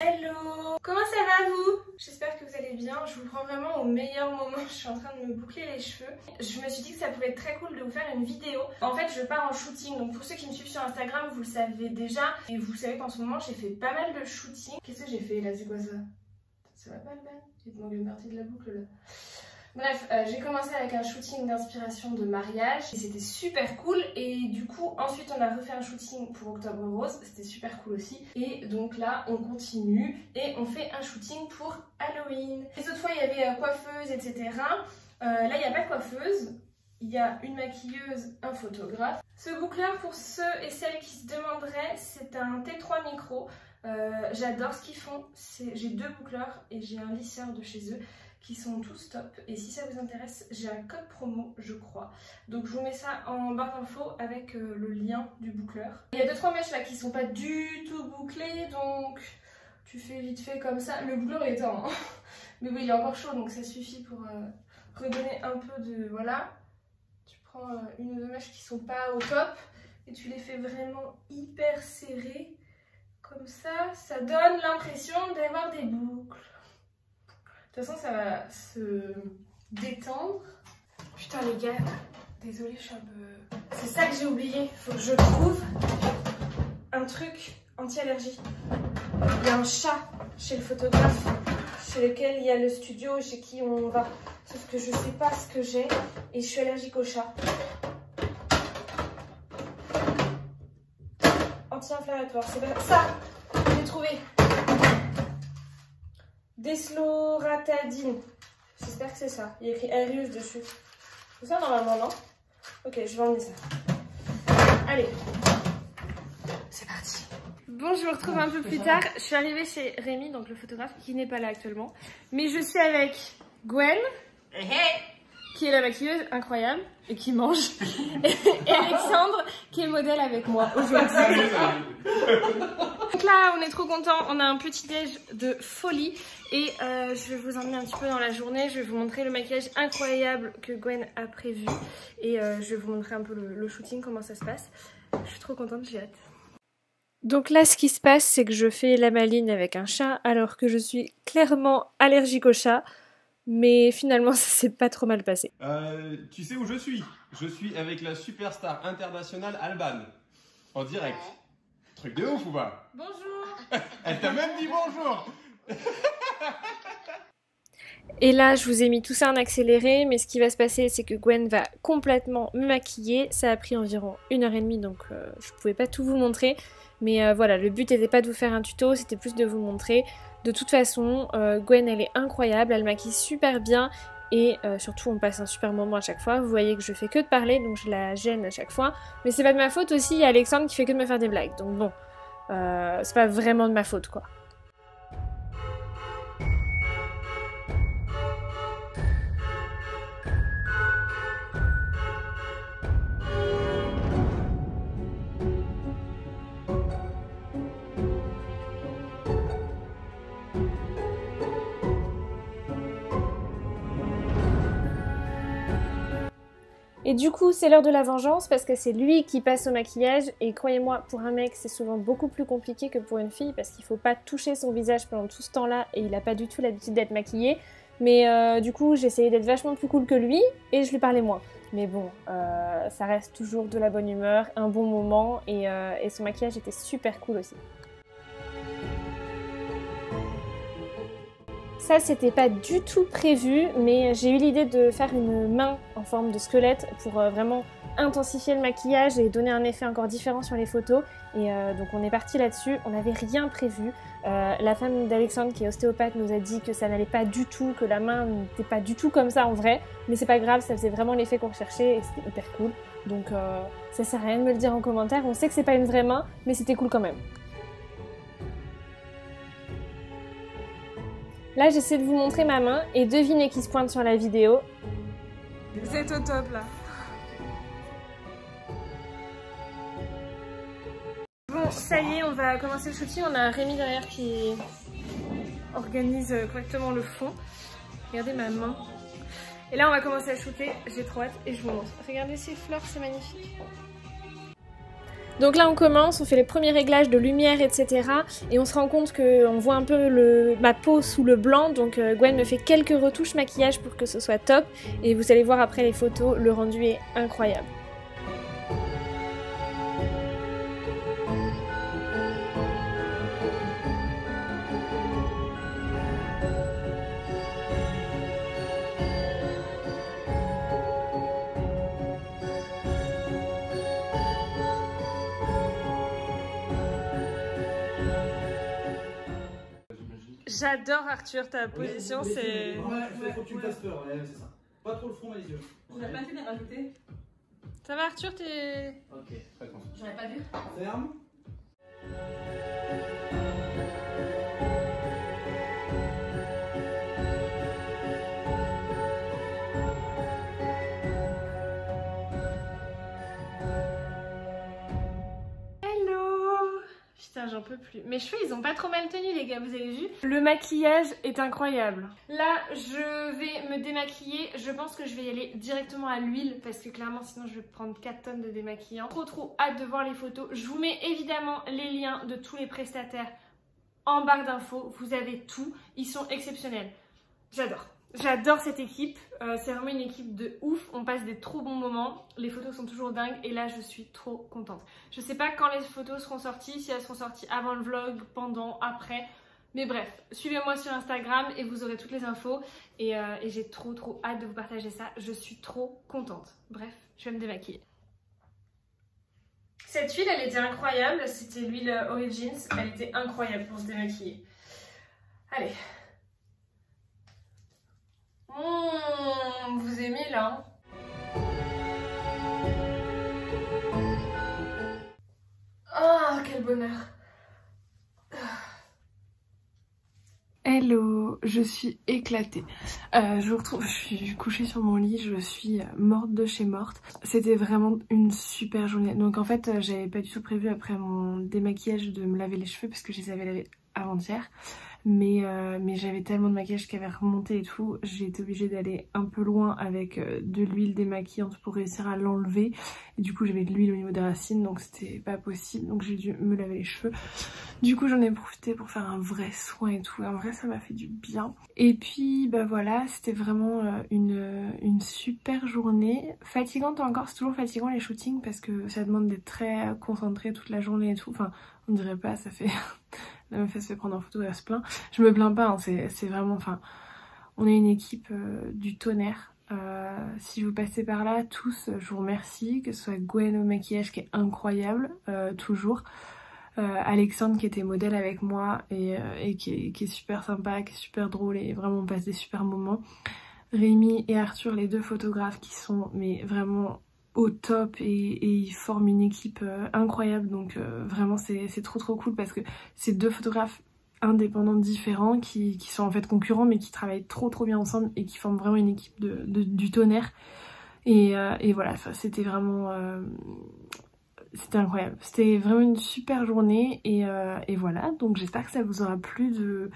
Hello! Comment ça va vous? J'espère que vous allez bien, je vous prends vraiment au meilleur moment, je suis en train de me boucler les cheveux. Je me suis dit que ça pouvait être très cool de vous faire une vidéo. En fait je pars en shooting, donc pour ceux qui me suivent sur Instagram vous le savez déjà. Et vous savez qu'en ce moment j'ai fait pas mal de shooting. Qu'est-ce que j'ai fait là? C'est quoi ça? Ça va pas le Ben? Il te manque une partie de la boucle là. Bref, j'ai commencé avec un shooting d'inspiration de mariage et c'était super cool. Et du coup, ensuite on a refait un shooting pour Octobre Rose, c'était super cool aussi. Et donc là, on continue et on fait un shooting pour Halloween. Les autres fois, il y avait coiffeuse, etc. Là, il n'y a pas de coiffeuse. Il y a une maquilleuse, un photographe. Ce boucleur, pour ceux et celles qui se demanderaient, c'est un T3 micro. J'adore ce qu'ils font. J'ai deux boucleurs et j'ai un lisseur de chez eux qui sont tous top. Et si ça vous intéresse, j'ai un code promo, je crois. Donc je vous mets ça en barre d'infos avec le lien du boucleur. Il y a 2-3 mèches là qui sont pas du tout bouclées, donc tu fais vite fait comme ça. Le boucleur est éteint, hein. Mais oui, il est encore chaud, donc ça suffit pour redonner un peu de... Voilà. Tu prends une ou deux mèches qui sont pas au top et tu les fais vraiment hyper serrées. Comme ça donne l'impression d'avoir des boucles. De toute façon, ça va se détendre. Putain, les gars, désolée, je suis un peu... C'est ça que j'ai oublié. Faut que je trouve un truc anti-allergie. Il y a un chat chez le photographe, chez lequel il y a le studio, chez qui on va. Sauf que je sais pas ce que j'ai et je suis allergique au chat. Anti-inflammatoire, c'est pas ça. J'ai trouvé. Desloratadine. J'espère que c'est ça. Il y a écrit Arius dessus. C'est ça normalement, non? Ok, je vais emmener ça. Allez. C'est parti. Bon, je vous retrouve un peu plus tard. Je suis arrivée chez Rémi, donc le photographe, qui n'est pas là actuellement. Mais je suis avec Gwen, qui est la maquilleuse incroyable et qui mange. Et Alexandre, qui est modèle avec moi aujourd'hui. Donc là, on est trop contents. On a un petit déj de folie. Et je vais vous emmener un petit peu dans la journée. Je vais vous montrer le maquillage incroyable que Gwen a prévu. Et je vais vous montrer un peu le shooting, comment ça se passe. Je suis trop contente, j'ai hâte. Donc là, ce qui se passe, c'est que je fais la maline avec un chat, alors que je suis clairement allergique au chat. Mais finalement, ça s'est pas trop mal passé. Tu sais où je suis? Je suis avec la superstar internationale Alban. En direct. Truc de ouf ou pas? Bonjour. Elle t'a même dit bonjour. Et là, je vous ai mis tout ça en accéléré, mais ce qui va se passer, c'est que Gwen va complètement me maquiller. Ça a pris environ 1h30, donc je pouvais pas tout vous montrer. Mais voilà, le but n'était pas de vous faire un tuto, c'était plus de vous montrer. De toute façon, Gwen, elle est incroyable, elle maquille super bien. Et surtout, on passe un super moment à chaque fois. Vous voyez que je fais que de parler, donc je la gêne à chaque fois. Mais c'est pas de ma faute aussi, il y a Alexandre qui fait que de me faire des blagues. Donc bon, c'est pas vraiment de ma faute, quoi. Et du coup, c'est l'heure de la vengeance parce que c'est lui qui passe au maquillage. Et croyez-moi, pour un mec, c'est souvent beaucoup plus compliqué que pour une fille parce qu'il faut pas toucher son visage pendant tout ce temps-là et il a pas du tout l'habitude d'être maquillé. Mais du coup, j'essayais d'être vachement plus cool que lui et je lui parlais moins. Mais bon, ça reste toujours de la bonne humeur, un bon moment et son maquillage était super cool aussi. Ça, c'était pas du tout prévu, mais j'ai eu l'idée de faire une main en forme de squelette pour vraiment intensifier le maquillage et donner un effet encore différent sur les photos. Et donc on est parti là-dessus, on n'avait rien prévu. La femme d'Alexandre qui est ostéopathe nous a dit que ça n'allait pas du tout, que la main n'était pas du tout comme ça en vrai. Mais c'est pas grave, ça faisait vraiment l'effet qu'on recherchait et c'était hyper cool. Donc ça sert à rien de me le dire en commentaire, on sait que c'est pas une vraie main, mais c'était cool quand même. Là, j'essaie de vous montrer ma main et devinez qui se pointe sur la vidéo. C'est au top là. Bon, ça y est, on va commencer le shooting. On a Rémi derrière qui organise correctement le fond. Regardez ma main. Et là, on va commencer à shooter. J'ai trop hâte et je vous montre. Regardez ces fleurs, c'est magnifique. Donc là on commence, on fait les premiers réglages de lumière etc. Et on se rend compte qu'on voit un peu ma peau sous le blanc. Donc Gwen me fait quelques retouches maquillage pour que ce soit top. Et vous allez voir après les photos, le rendu est incroyable. J'adore Arthur, ta position c'est... Ouais, faut que tu me fasses peur, ouais, c'est ça. Pas trop le front, mais les yeux. J'aurais pas fait de rajouter. Ça va Arthur, t'es... Ok, fais attention. J'aurais pas vu. Ferme. Putain, j'en peux plus. Mes cheveux, ils ont pas trop mal tenu, les gars, vous avez vu? Le maquillage est incroyable. Là, je vais me démaquiller. Je pense que je vais y aller directement à l'huile parce que clairement, sinon, je vais prendre 4 tonnes de démaquillant. Trop hâte de voir les photos. Je vous mets évidemment les liens de tous les prestataires en barre d'infos. Vous avez tout. Ils sont exceptionnels. J'adore. J'adore cette équipe, c'est vraiment une équipe de ouf, on passe des trop bons moments, les photos sont toujours dingues et là je suis trop contente. Je sais pas quand les photos seront sorties, si elles seront sorties avant le vlog, pendant, après, mais bref, suivez-moi sur Instagram et vous aurez toutes les infos et j'ai trop hâte de vous partager ça, je suis trop contente. Bref, je vais me démaquiller. Cette huile elle était incroyable, c'était l'huile Origins, elle était incroyable pour se démaquiller. Allez. Vous aimez là? Ah, quel bonheur! Hello, je suis éclatée. Je vous retrouve, je suis couchée sur mon lit, je suis morte de chez morte. C'était vraiment une super journée. Donc en fait, j'avais pas du tout prévu après mon démaquillage de me laver les cheveux parce que je les avais lavés avant-hier. Mais j'avais tellement de maquillage qui avait remonté et tout, j'ai été obligée d'aller un peu loin avec de l'huile démaquillante pour réussir à l'enlever. Et du coup j'avais de l'huile au niveau des racines donc c'était pas possible, donc j'ai dû me laver les cheveux. Du coup j'en ai profité pour faire un vrai soin et tout, et en vrai ça m'a fait du bien. Et puis bah voilà, c'était vraiment une super journée. Fatigante encore, c'est toujours fatigant les shootings parce que ça demande d'être très concentré toute la journée et tout. Enfin on dirait pas, ça fait... La meuf elle se fait prendre en photo et elle se plaint. Je me plains pas, hein, c'est vraiment... Enfin, on est une équipe du tonnerre. Si vous passez par là, tous, je vous remercie. Que ce soit Gwen au maquillage qui est incroyable, toujours. Alexandre qui était modèle avec moi et qui est super sympa, qui est super drôle et vraiment on passe des super moments. Rémi et Arthur, les deux photographes qui sont mais vraiment... au top et ils forment une équipe incroyable, donc vraiment c'est trop cool parce que c'est deux photographes indépendants différents qui sont en fait concurrents mais qui travaillent trop bien ensemble et qui forment vraiment une équipe du tonnerre et voilà, c'était vraiment c'était incroyable, c'était vraiment une super journée et voilà, donc j'espère que ça vous aura plu de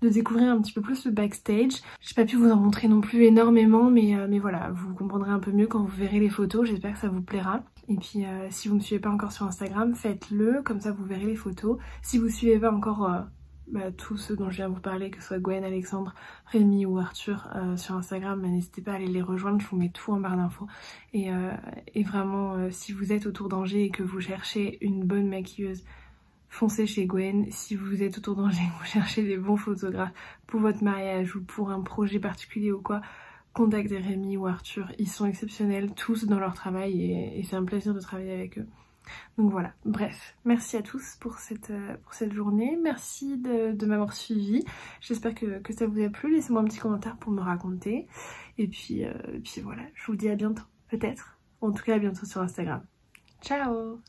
découvrir un petit peu plus le backstage. J'ai pas pu vous en montrer non plus énormément mais voilà, vous comprendrez un peu mieux quand vous verrez les photos, j'espère que ça vous plaira. Et puis si vous me suivez pas encore sur Instagram, faites-le, comme ça vous verrez les photos. Si vous suivez pas encore tous ceux dont je viens vous parler, que ce soit Gwen, Alexandre, Rémi ou Arthur sur Instagram, n'hésitez pas à aller les rejoindre, je vous mets tout en barre d'infos. Et vraiment, si vous êtes autour d'Angers et que vous cherchez une bonne maquilleuse, foncez chez Gwen. Si vous êtes autour d'Angers et que vous cherchez des bons photographes pour votre mariage ou pour un projet particulier ou quoi, contactez Rémi ou Arthur. Ils sont exceptionnels tous dans leur travail et c'est un plaisir de travailler avec eux. Donc voilà, bref, merci à tous pour cette journée, merci de m'avoir suivi. J'espère que ça vous a plu, laissez-moi un petit commentaire pour me raconter. Et puis voilà, je vous dis à bientôt, peut-être. En tout cas à bientôt sur Instagram. Ciao!